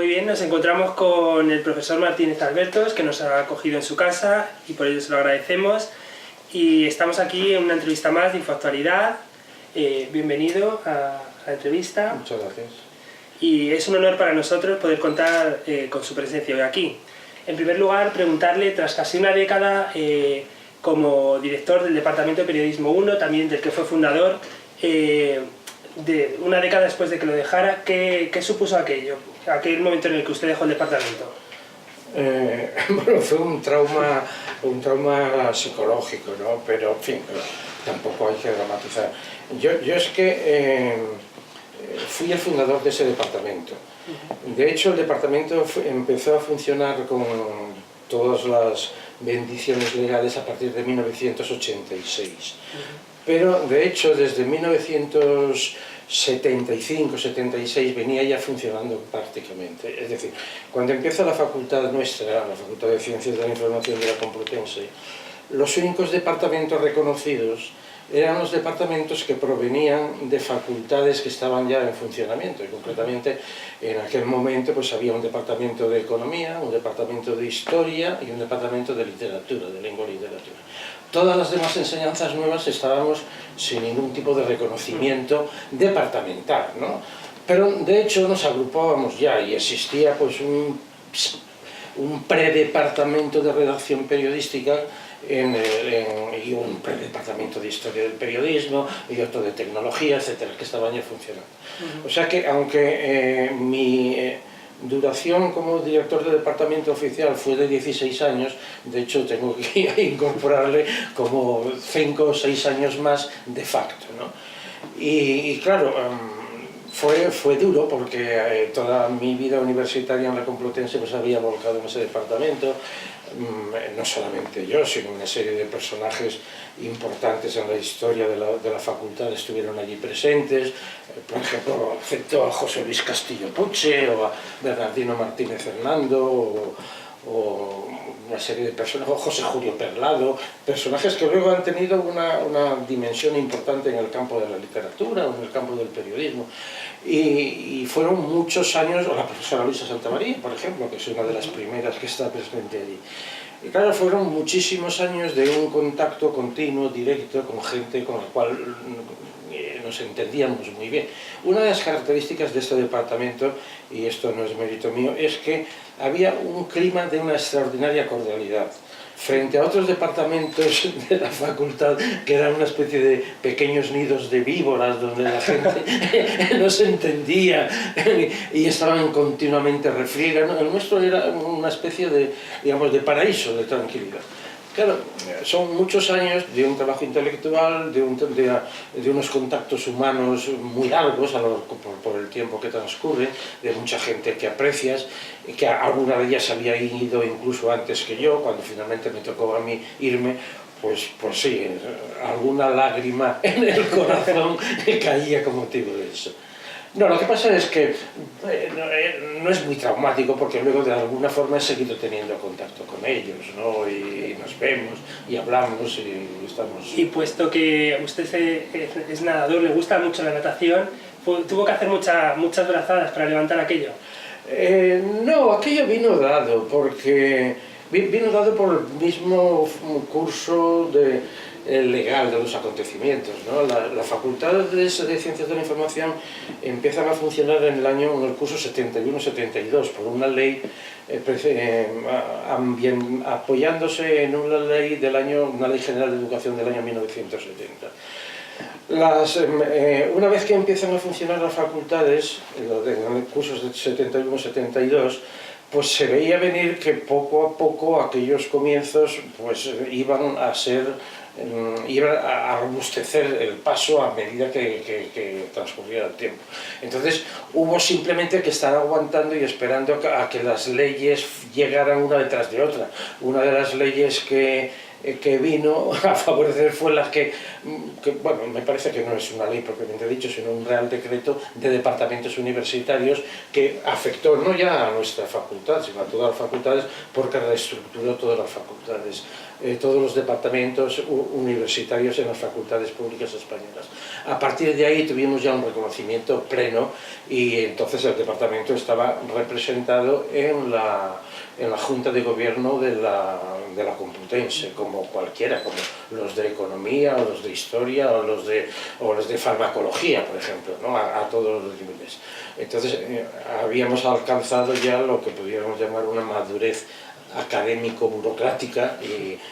Muy bien, nos encontramos con el profesor Martínez Albertos, que nos ha acogido en su casa y por ello se lo agradecemos. Y estamos aquí en una entrevista más de Infoactualidad. Bienvenido a la entrevista. Muchas gracias. Y es un honor para nosotros poder contar con su presencia hoy aquí. En primer lugar, preguntarle, tras casi una década como director del Departamento de Periodismo 1, también del que fue fundador, de una década después de que lo dejara, ¿qué supuso aquel momento en el que usted dejó el departamento? Bueno, fue un trauma psicológico, ¿no? Pero, en fin, tampoco hay que dramatizar. Yo es que fui el fundador de ese departamento. De hecho, el departamento empezó a funcionar con todas las bendiciones legales a partir de 1986. Pero, de hecho, desde 1975-76 venía ya funcionando prácticamente. Es decir, cuando empieza la facultad nuestra, la Facultad de Ciencias de la Información de la Complutense, los únicos departamentos reconocidos eran los departamentos que provenían de facultades que estaban ya en funcionamiento. Y concretamente, en aquel momento pues había un departamento de Economía, un departamento de Historia y un departamento de Literatura, de Lengua y Literatura. Todas las demás enseñanzas nuevas estábamos sin ningún tipo de reconocimiento departamental, ¿no? Pero de hecho nos agrupábamos ya y existía pues un predepartamento de redacción periodística y un predepartamento de historia del periodismo y otro de tecnología, etcétera, que estaban ya funcionando. O sea que aunque mi duración como director de departamento oficial fue de 16 años, de hecho tengo que incorporarle como 5 o 6 años más de facto, ¿no? Y claro, fue duro porque toda mi vida universitaria en la Complutense pues había volcado en ese departamento, no solamente yo, sino una serie de personajes importantes en la historia de la facultad estuvieron allí presentes. Por ejemplo, afectó a José Luis Castillo Puche o a Bernardino Martínez Hernando o una serie de personajes, o José Julio Perlado, personajes que luego han tenido una dimensión importante en el campo de la literatura o en el campo del periodismo. Y fueron muchos años, o la profesora Luisa Santamaría, por ejemplo, que es una de las primeras que está presente allí. Y claro, fueron muchísimos años de un contacto continuo, directo, con gente con la cual nos entendíamos muy bien. Una de las características de este departamento, y esto no es mérito mío, es que había un clima de una extraordinaria cordialidad frente a otros departamentos de la facultad que eran una especie de pequeños nidos de víboras donde la gente no se entendía y estaban continuamente refriega. El nuestro era una especie de, digamos, de paraíso de tranquilidad. Claro, son muchos años de un trabajo intelectual, de unos contactos humanos muy largos por el tiempo que transcurre, de mucha gente que aprecias, que alguna de ellas había ido incluso antes que yo, cuando finalmente me tocó a mí irme, pues sí, alguna lágrima en el corazón caía con motivo de eso. No, lo que pasa es que no es muy traumático porque luego de alguna forma he seguido teniendo contacto con ellos, ¿no? Y nos vemos y hablamos y estamos... Y puesto que usted es nadador, le gusta mucho la natación, ¿tuvo que hacer muchas brazadas para levantar aquello? No, aquello vino dado porque vino dado por el mismo curso legal de los acontecimientos, ¿no? La Facultad de Ciencias de la Información empieza a funcionar en el curso 71-72 por una ley apoyándose en una ley una ley general de educación del año 1970. Una vez que empiezan a funcionar las facultades, en los cursos de 71-72, pues se veía venir que poco a poco aquellos comienzos pues iban a robustecer el paso a medida que transcurriera el tiempo. Entonces hubo simplemente que estar aguantando y esperando a que las leyes llegaran una detrás de otra. Una de las leyes que que vino a favorecer fue la que, bueno, me parece que no es una ley propiamente dicho, sino un real decreto de departamentos universitarios que afectó no ya a nuestra facultad, sino a todas las facultades, porque reestructuró todas las facultades, todos los departamentos universitarios en las facultades públicas españolas. A partir de ahí tuvimos ya un reconocimiento pleno y entonces el departamento estaba representado en la Junta de Gobierno de la Complutense, como cualquiera, como los de Economía, o los de Historia, o los de Farmacología, por ejemplo, ¿no? a todos los niveles. Entonces habíamos alcanzado ya lo que pudiéramos llamar una madurez académico-burocrática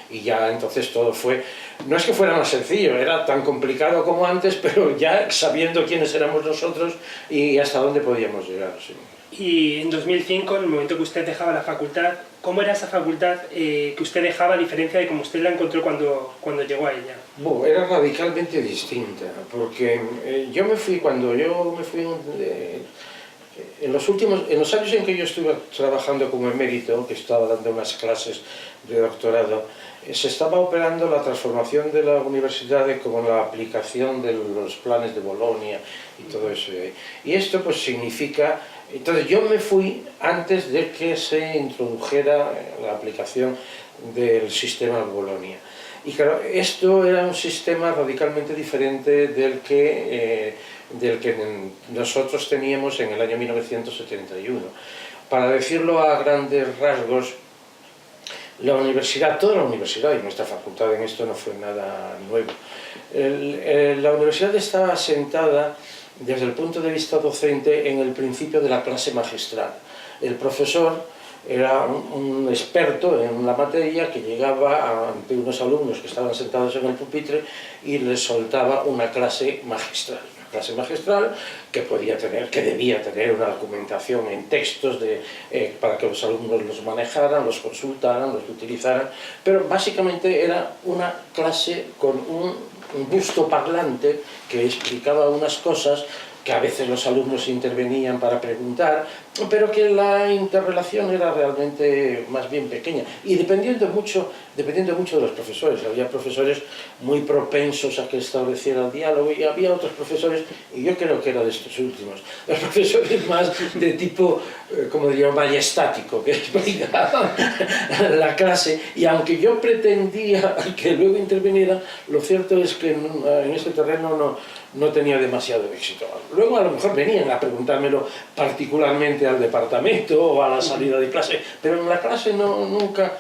y ya entonces todo fue, no es que fuera más sencillo, era tan complicado como antes, pero ya sabiendo quiénes éramos nosotros y hasta dónde podíamos llegar. Sí. Y en 2005, en el momento que usted dejaba la facultad, ¿cómo era esa facultad que usted dejaba a diferencia de cómo usted la encontró cuando llegó a ella? Bueno, era radicalmente distinta, porque cuando yo me fui en los años en que yo estuve trabajando como emérito, que estaba dando unas clases de doctorado, se estaba operando la transformación de la universidad como la aplicación de los planes de Bolonia y todo eso. Y esto pues significa... Entonces yo me fui antes de que se introdujera la aplicación del sistema de Bolonia. Y claro, esto era un sistema radicalmente diferente del que nosotros teníamos en el año 1971. Para decirlo a grandes rasgos, la universidad, toda la universidad, y nuestra facultad en esto no fue nada nuevo, la universidad estaba asentada desde el punto de vista docente en el principio de la clase magistral. El profesor era un experto en la materia que llegaba ante unos alumnos que estaban sentados en el pupitre y les soltaba una clase magistral. Una clase magistral que debía tener una documentación en textos para que los alumnos los manejaran, los consultaran, los utilizaran, pero básicamente era una clase con un busto parlante que explicaba unas cosas que a veces los alumnos intervenían para preguntar, pero que la interrelación era realmente más bien pequeña y dependiendo mucho de los profesores. Había profesores muy propensos a que estableciera el diálogo y había otros profesores, y yo creo que era de estos últimos, los profesores más de tipo, como diría, majestático, que explicaban la clase, y aunque yo pretendía que luego interviniera, lo cierto es que en ese terreno no tenía demasiado éxito. Luego a lo mejor venían a preguntármelo particularmente al departamento o a la salida de clase, pero en la clase nunca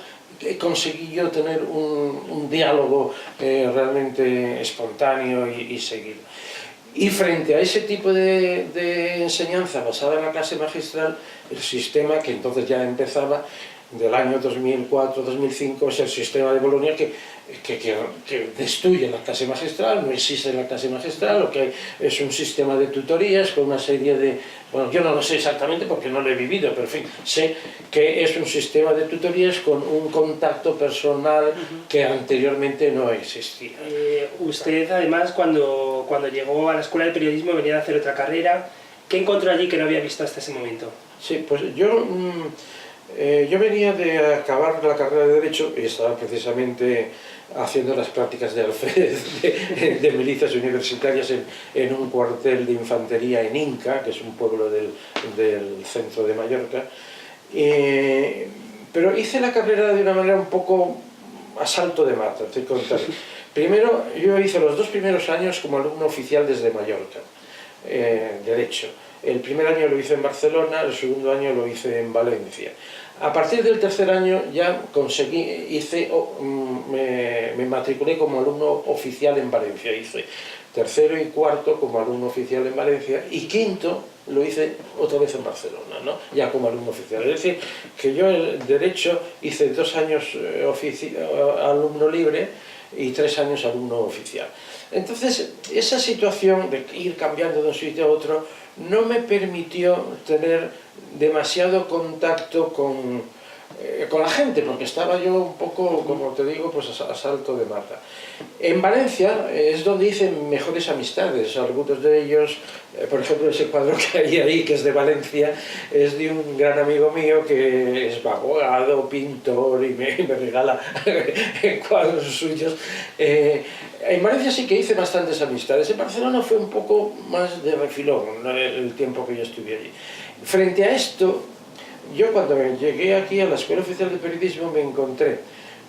conseguí yo tener un diálogo realmente espontáneo y seguido. Y frente a ese tipo de enseñanza basada en la clase magistral, el sistema que entonces ya empezaba del año 2004-2005 es el sistema de Bolonia que destruye la clase magistral, no existe la clase magistral, lo que hay es un sistema de tutorías con una serie de... Bueno, yo no lo sé exactamente porque no lo he vivido, pero en fin, sé que es un sistema de tutorías con un contacto personal que anteriormente no existía. Usted, además, cuando llegó a la Escuela de Periodismo venía a hacer otra carrera. ¿Qué encontró allí que no había visto hasta ese momento? Sí, pues yo venía de acabar la carrera de Derecho y estaba precisamente haciendo las prácticas de alférez de milicias universitarias en un cuartel de infantería en Inca, que es un pueblo del centro de Mallorca. Pero hice la carrera de una manera un poco a salto de mata, te contaré. Primero, yo hice los 2 primeros años como alumno oficial desde Mallorca, Derecho. El primer año lo hice en Barcelona, el segundo año lo hice en Valencia. A partir del tercer año ya me matriculé como alumno oficial en Valencia. Hice tercero y cuarto como alumno oficial en Valencia y quinto lo hice otra vez en Barcelona, ¿no? Ya como alumno oficial. Es decir, que yo el Derecho hice 2 años alumno libre y 3 años alumno oficial. Entonces, esa situación de ir cambiando de un sitio a otro no me permitió tener demasiado contacto con con la gente, porque estaba yo un poco, como te digo, pues a salto de mata. En Valencia es donde hice mejores amistades, algunos de ellos, por ejemplo, ese cuadro que hay ahí, que es de Valencia, es de un gran amigo mío que es abogado, pintor, y me regala cuadros suyos. En Valencia sí que hice bastantes amistades, en Barcelona fue un poco más de refilón, ¿no?, el tiempo que yo estuve allí. Frente a esto, yo cuando llegué aquí a la Escuela Oficial de Periodismo me encontré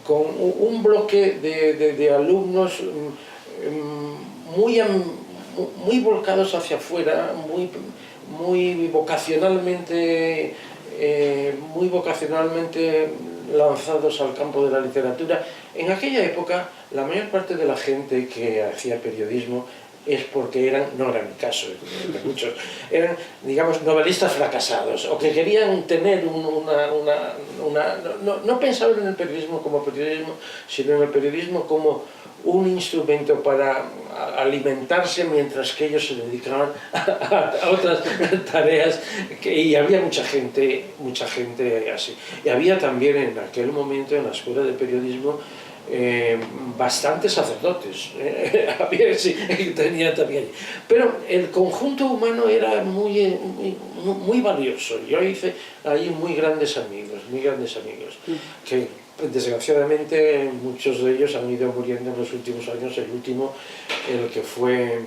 con un bloque de alumnos muy volcados hacia afuera, muy vocacionalmente lanzados al campo de la literatura. En aquella época, la mayor parte de la gente que hacía periodismo es porque no era mi caso, de muchos, eran, digamos, novelistas fracasados, o que querían tener no pensaban en el periodismo como periodismo, sino en el periodismo como un instrumento para alimentarse mientras que ellos se dedicaban a otras tareas, y había mucha gente así. Y había también en aquel momento en la Escuela de Periodismo bastantes sacerdotes, sí, tenía también. Pero el conjunto humano era muy valioso. Yo hice ahí muy grandes amigos, que desgraciadamente muchos de ellos han ido muriendo en los últimos años. El último, el que fue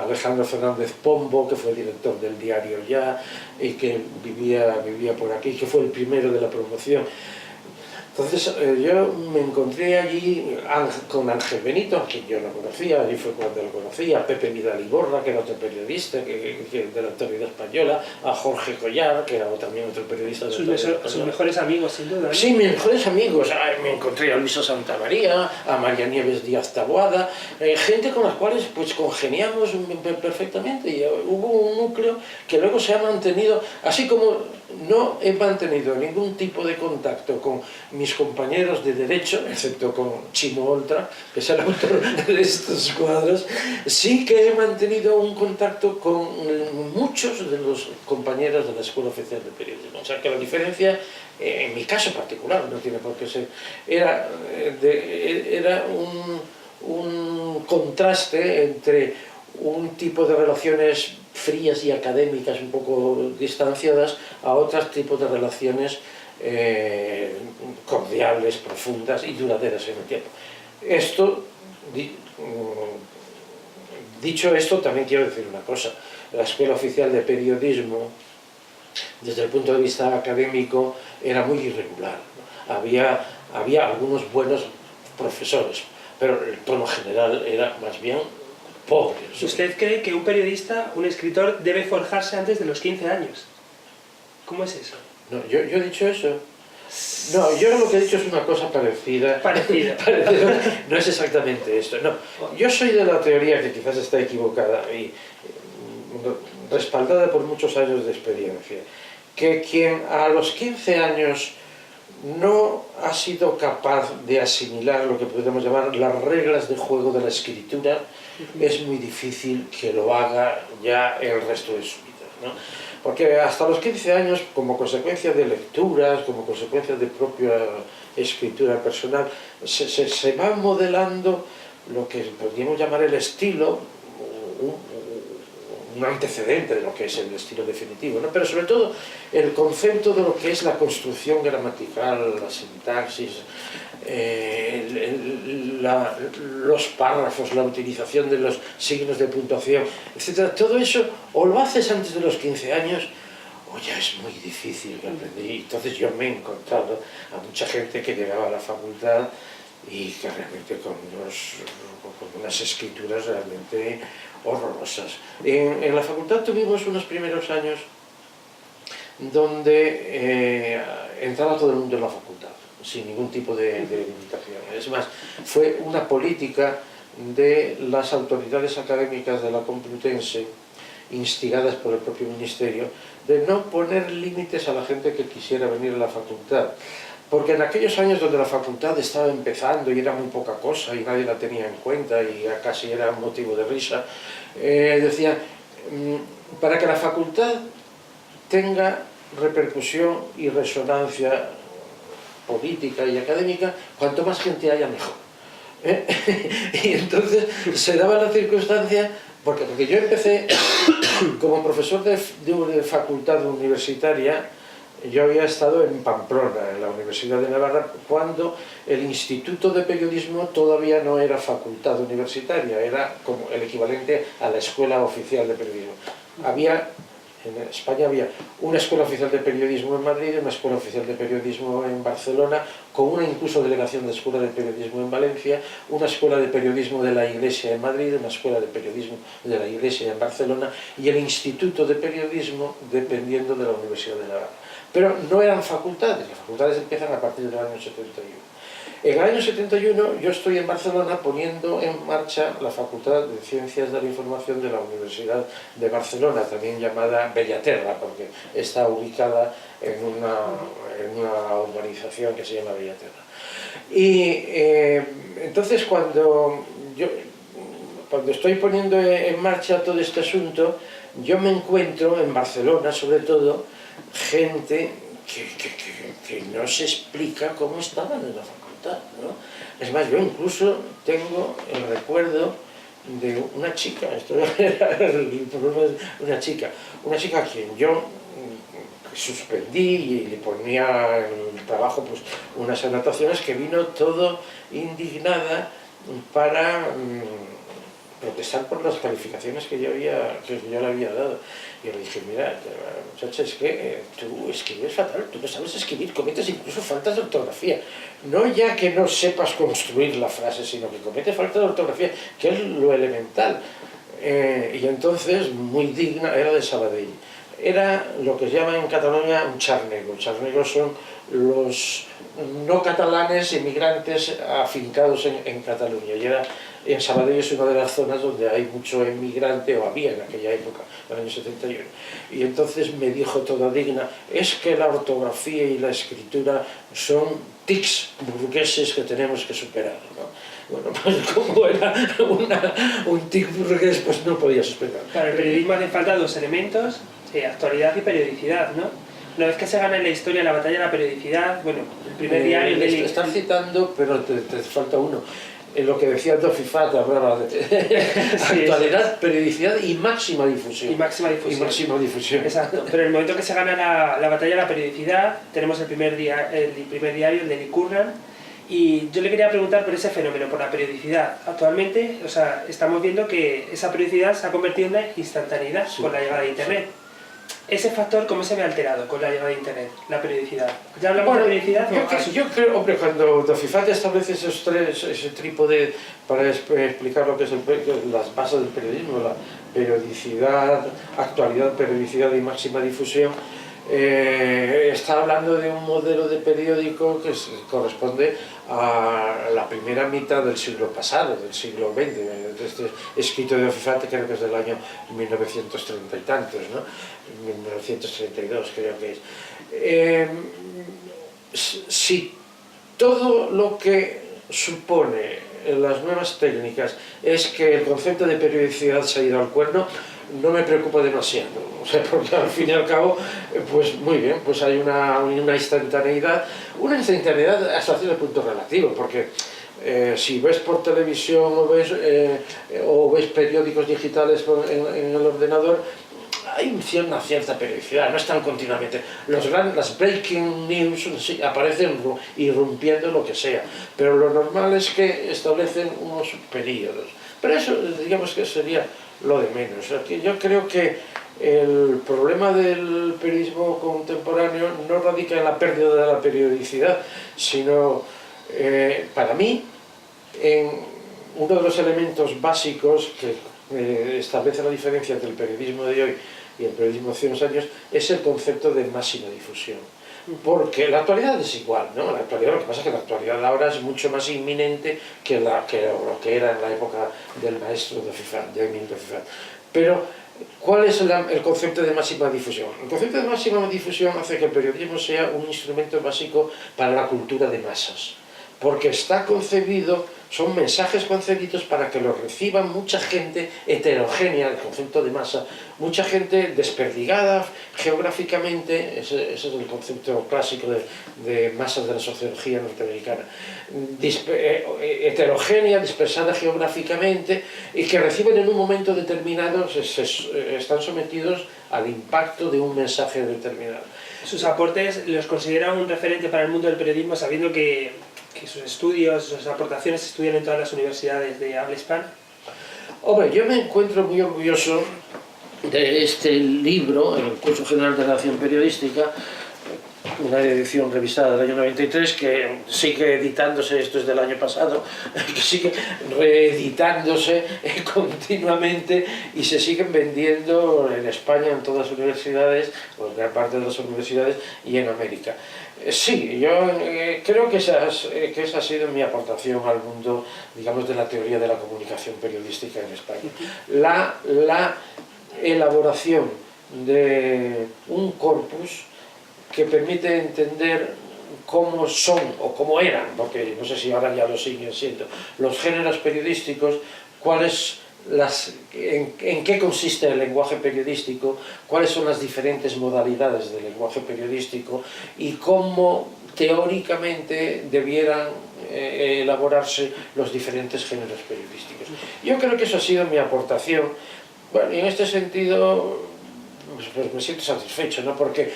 Alejandro Fernández Pombo, que fue director del diario Ya, y que vivía por aquí, que fue el primero de la promoción. Entonces yo me encontré allí con Ángel Benito, a quien yo no conocía, allí fue cuando lo conocí, a Pepe Vidal Iborra, que era otro periodista de la Autoridad Española, a Jorge Collar, que era también otro periodista de la Autoridad Española. Sus mejores amigos, sin duda, ¿no? Sí, mis mejores amigos. Me encontré a Luisa Santamaría, a María Nieves Díaz Taboada, gente con las cuales pues congeniamos perfectamente, y hubo un núcleo que luego se ha mantenido, así como no he mantenido ningún tipo de contacto con mis compañeros de derecho, excepto con Chimo Oltra, que es el autor de estos cuadros. Sí que he mantenido un contacto con muchos de los compañeros de la Escuela Oficial de Periodismo. O sea que la diferencia, en mi caso particular, no tiene por qué ser, era un contraste entre un tipo de relaciones frías y académicas un poco distanciadas a otros tipos de relaciones cordiales, profundas y duraderas en el tiempo. Dicho esto, también quiero decir una cosa. La Escuela Oficial de Periodismo, desde el punto de vista académico, era muy irregular, ¿no? Había algunos buenos profesores, pero el tono general era más bien pobre. ¿Usted cree que un periodista, un escritor, debe forjarse antes de los 15 años? ¿Cómo es eso? No, yo he dicho eso. No, yo lo que he dicho es una cosa parecida. No es exactamente esto. No, yo soy de la teoría, que quizás está equivocada y respaldada por muchos años de experiencia, que quien a los 15 años no ha sido capaz de asimilar lo que podemos llamar las reglas de juego de la escritura, es muy difícil que lo haga ya el resto de su vida, ¿no? Porque hasta los 15 años, como consecuencia de lecturas, como consecuencia de propia escritura personal, se va modelando lo que podríamos llamar el estilo, un antecedente de lo que es el estilo definitivo, ¿no? Pero sobre todo el concepto de lo que es la construcción gramatical, la sintaxis, los párrafos, la utilización de los signos de puntuación, etc. Todo eso o lo haces antes de los 15 años o ya es muy difícil que aprendí. Entonces yo me he encontrado a mucha gente que llegaba a la facultad y que realmente con unas escrituras realmente horrorosas. En la facultad tuvimos unos primeros años donde entraba todo el mundo en la facultad, sin ningún tipo de limitación. Es más, fue una política de las autoridades académicas de la Complutense, instigadas por el propio ministerio, de no poner límites a la gente que quisiera venir a la facultad. Porque en aquellos años donde la facultad estaba empezando y era muy poca cosa y nadie la tenía en cuenta y casi era un motivo de risa, decían, para que la facultad tenga repercusión y resonancia política y académica, cuanto más gente haya mejor. Y entonces se daba la circunstancia, porque yo empecé como profesor de facultad universitaria. Yo había estado en Pamplona, en la Universidad de Navarra, cuando el Instituto de Periodismo todavía no era facultad universitaria, era como el equivalente a la Escuela Oficial de Periodismo. En España había una Escuela Oficial de Periodismo en Madrid, una Escuela Oficial de Periodismo en Barcelona, con una incluso delegación de Escuela de Periodismo en Valencia, una Escuela de Periodismo de la Iglesia en Madrid, una Escuela de Periodismo de la Iglesia en Barcelona y el Instituto de Periodismo dependiendo de la Universidad de Navarra. Pero no eran facultades, las facultades empiezan a partir del año 71. En el año 71 yo estoy en Barcelona poniendo en marcha la Facultad de Ciencias de la Información de la Universidad de Barcelona, también llamada Bellaterra, porque está ubicada en una urbanización que se llama Bellaterra. Y entonces cuando estoy poniendo en marcha todo este asunto, yo me encuentro en Barcelona, sobre todo, gente que no se explica cómo estaban en la facultad, ¿no? Es más, yo incluso tengo el recuerdo de una chica, esto era el problema de una chica a quien yo suspendí y le ponía en el trabajo pues, unas anotaciones, que vino todo indignada para protestar por las calificaciones que yo le había dado. Y le dije, mira, muchacha, es que tú escribes fatal, tú no sabes escribir, cometes incluso faltas de ortografía. No ya que no sepas construir la frase, sino que cometes faltas de ortografía, que es lo elemental. Y entonces, muy digna, era de Sabadell. Era lo que se llama en Cataluña un charnego. Charnegos son los no catalanes inmigrantes afincados en Cataluña. Y en Sabadell es una de las zonas donde hay mucho emigrante, o había en aquella época, en el año 71. Y entonces me dijo toda digna, es que la ortografía y la escritura son tics burgueses que tenemos que superar, ¿no? Bueno, pues como era un tic burgués, pues no podía superar. Para el periodismo hace falta dos elementos, actualidad y periodicidad, ¿no? Una vez que se gana en la historia la batalla de la periodicidad, bueno, el primer diario... Estás citando, pero te falta uno. Lo que decía Dofifat, hablaba de actualidad, periodicidad y máxima difusión. Y máxima difusión. Exacto. Pero en el momento que se gana la batalla de la periodicidad, tenemos el primer diario, el de Nick Curran, y yo le quería preguntar por ese fenómeno, por la periodicidad. Actualmente, o sea, estamos viendo que esa periodicidad se ha convertido en una instantaneidad con la llegada de Internet. ¿Ese factor cómo se ve alterado con la llegada de Internet, la periodicidad? ¿Ya hablamos de periodicidad? Yo creo, hombre, cuando Dofifat establece ese trípode para explicar lo que es las bases del periodismo, la periodicidad, actualidad, periodicidad y máxima difusión, está hablando de un modelo de periódico que corresponde a la primera mitad del siglo pasado, del siglo XX. Este escrito de Dofifat creo que es del año 1930 y tantos, ¿no? 1932 creo que es. Si todo lo que supone las nuevas técnicas es que el concepto de periodicidad se ha ido al cuerno, no me preocupa demasiado, o sea, porque al fin y al cabo, pues muy bien, pues hay una instantaneidad hasta cierto punto relativo, porque si ves por televisión o ves periódicos digitales en el ordenador, hay una cierta periodicidad, no están continuamente. Las breaking news aparecen irrumpiendo lo que sea, pero lo normal es que establecen unos periodos. Pero eso, digamos que sería lo de menos. O sea, que yo creo que el problema del periodismo contemporáneo no radica en la pérdida de la periodicidad, sino, para mí, en uno de los elementos básicos que establece la diferencia entre el periodismo de hoy y el periodismo de hace unos años es el concepto de máxima difusión. Porque la actualidad es igual, ¿no? La actualidad, lo que pasa es que la actualidad ahora es mucho más inminente que lo que era en la época del maestro de Émile Dofifat. Pero, ¿cuál es el concepto de máxima difusión? El concepto de máxima difusión hace que el periodismo sea un instrumento básico para la cultura de masas. porque está concebido, son mensajes concebidos para que los reciban mucha gente heterogénea, el concepto de masa, mucha gente desperdigada geográficamente, ese es el concepto clásico de masas de la sociología norteamericana, heterogénea, dispersada geográficamente, y que reciben en un momento determinado, están sometidos al impacto de un mensaje determinado. Sus aportes los considera un referente para el mundo del periodismo, sabiendo que sus estudios, sus aportaciones se estudian en todas las universidades de habla hispana. Hombre, yo me encuentro muy orgulloso de este libro, el Curso General de Redacción Periodística, una edición revisada del año 93, que sigue editándose, esto es del año pasado, que sigue reeditándose continuamente y se siguen vendiendo en España, en todas las universidades, o en gran parte de las universidades, y en América. Sí, yo creo que esa ha sido mi aportación al mundo, digamos, de la teoría de la comunicación periodística en España. La elaboración de un corpus que permite entender cómo son o cómo eran, porque no sé si ahora ya lo siguen siendo, los géneros periodísticos, en qué consiste el lenguaje periodístico, cuáles son las diferentes modalidades del lenguaje periodístico y cómo teóricamente debieran elaborarse los diferentes géneros periodísticos. Yo creo que eso ha sido mi aportación. Bueno, y en este sentido pues me siento satisfecho, ¿no? Porque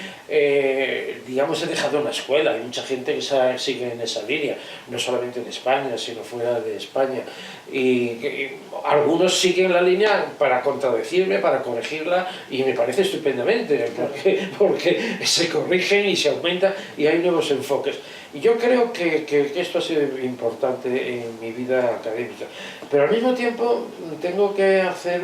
digamos, he dejado una escuela, hay mucha gente que sigue en esa línea, no solamente en España, sino fuera de España, y algunos siguen la línea para contradecirme, para corregirla, y me parece estupendamente, porque se corrigen y se aumenta y hay nuevos enfoques. Y yo creo que esto ha sido importante en mi vida académica, pero al mismo tiempo tengo que hacer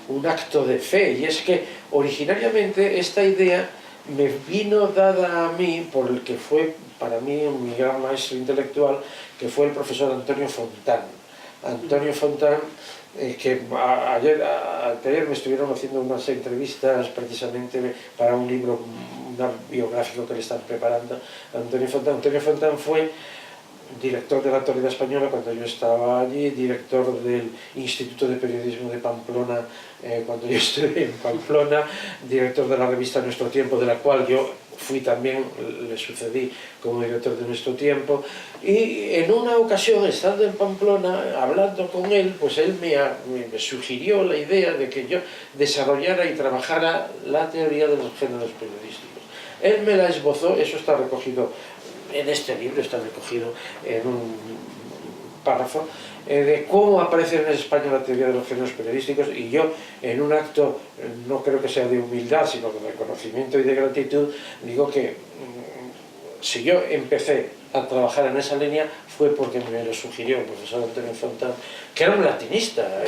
un acto de fe, y es que originariamente esta idea me vino dada a mí por el que fue para mí mi gran maestro intelectual, que fue el profesor Antonio Fontán. Antonio Fontán, que ayer me estuvieron haciendo unas entrevistas precisamente para un libro, un biográfico que le están preparando. Antonio Fontán fue director de la Actualidad Española cuando yo estaba allí, director del Instituto de Periodismo de Pamplona cuando yo estuve en Pamplona, director de la revista Nuestro Tiempo, de la cual yo fui también, le sucedí como director de Nuestro Tiempo, y en una ocasión, estando en Pamplona, hablando con él, pues él me sugirió la idea de que yo desarrollara y trabajara la teoría de los géneros periodísticos. Él me la esbozó, eso está recogido en este libro, está recogido en un párrafo, de cómo aparece en España la teoría de los géneros periodísticos, y yo, en un acto, no creo que sea de humildad, sino de reconocimiento y de gratitud, digo que si yo empecé a trabajar en esa línea fue porque me lo sugirió el profesor Antonio Fontán, que era un latinista,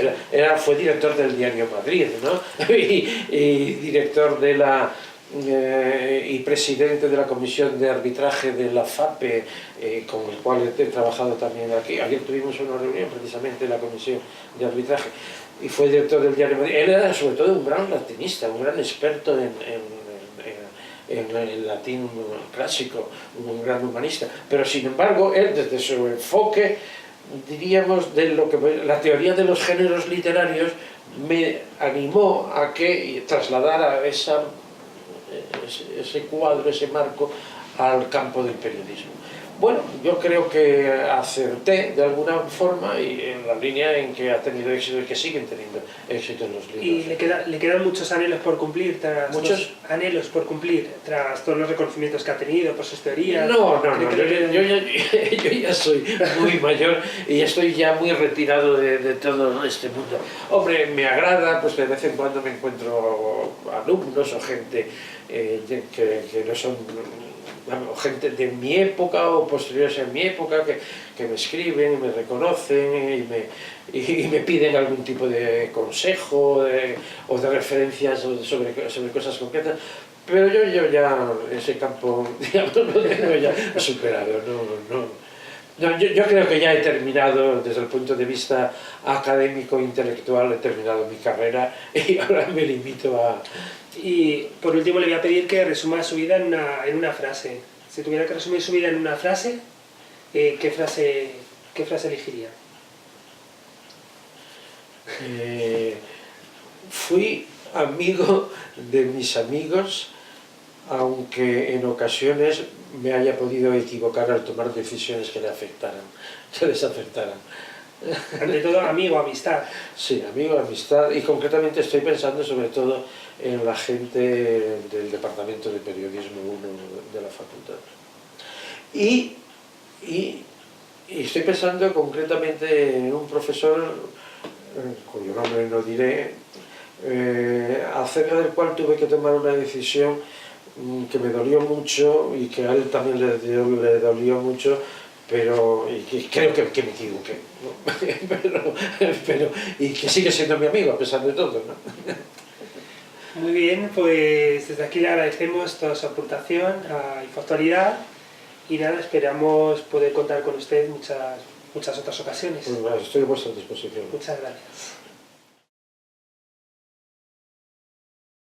fue director del diario Madrid, ¿no? y director de y presidente de la comisión de arbitraje de la FAPE, con el cual he trabajado también aquí. Ayer tuvimos una reunión precisamente de la comisión de arbitraje, y fue director del diario Madrid. Él era sobre todo un gran latinista, un gran experto en el latín clásico, un gran humanista, pero sin embargo él, desde su enfoque, diríamos, de la teoría de los géneros literarios, me animó a que trasladara ese cuadro, ese marco, al campo del periodismo. Bueno, yo creo que acerté de alguna forma, y en la línea en que ha tenido éxito y que siguen teniendo éxito en los libros. ¿Y le quedan muchos anhelos por cumplir tras todos los reconocimientos que ha tenido por sus teorías? No, yo ya soy muy mayor y estoy ya muy retirado de todo este mundo. Hombre, me agrada, pues de vez en cuando me encuentro alumnos o gente que no son, gente de mi época o posteriores a mi época, que me escriben y me reconocen y me piden algún tipo de consejo o de referencias sobre cosas concretas, pero yo ya ese campo, digamos, lo tengo ya superado. Yo creo que ya he terminado, desde el punto de vista académico, intelectual, he terminado mi carrera y ahora me limito a... Y por último le voy a pedir que resuma su vida en una frase. Si tuviera que resumir su vida en una frase... ¿qué frase elegiría? Fui amigo de mis amigos, aunque en ocasiones me haya podido equivocar al tomar decisiones que les afectaran. Ante todo, amigo, amistad. Sí, amigo, amistad, y concretamente estoy pensando sobre todo en la gente del Departamento de Periodismo 1 de la facultad. Y estoy pensando concretamente en un profesor, cuyo nombre no diré, acerca del cual tuve que tomar una decisión que me dolió mucho y que a él también le dolió mucho, pero y que creo que me equivoqué, ¿no? y que sigue siendo mi amigo a pesar de todo, ¿no? Muy bien, pues desde aquí le agradecemos toda su aportación y su actualidad, y nada, esperamos poder contar con usted muchas otras ocasiones. Pues, estoy a vuestra disposición. Muchas gracias.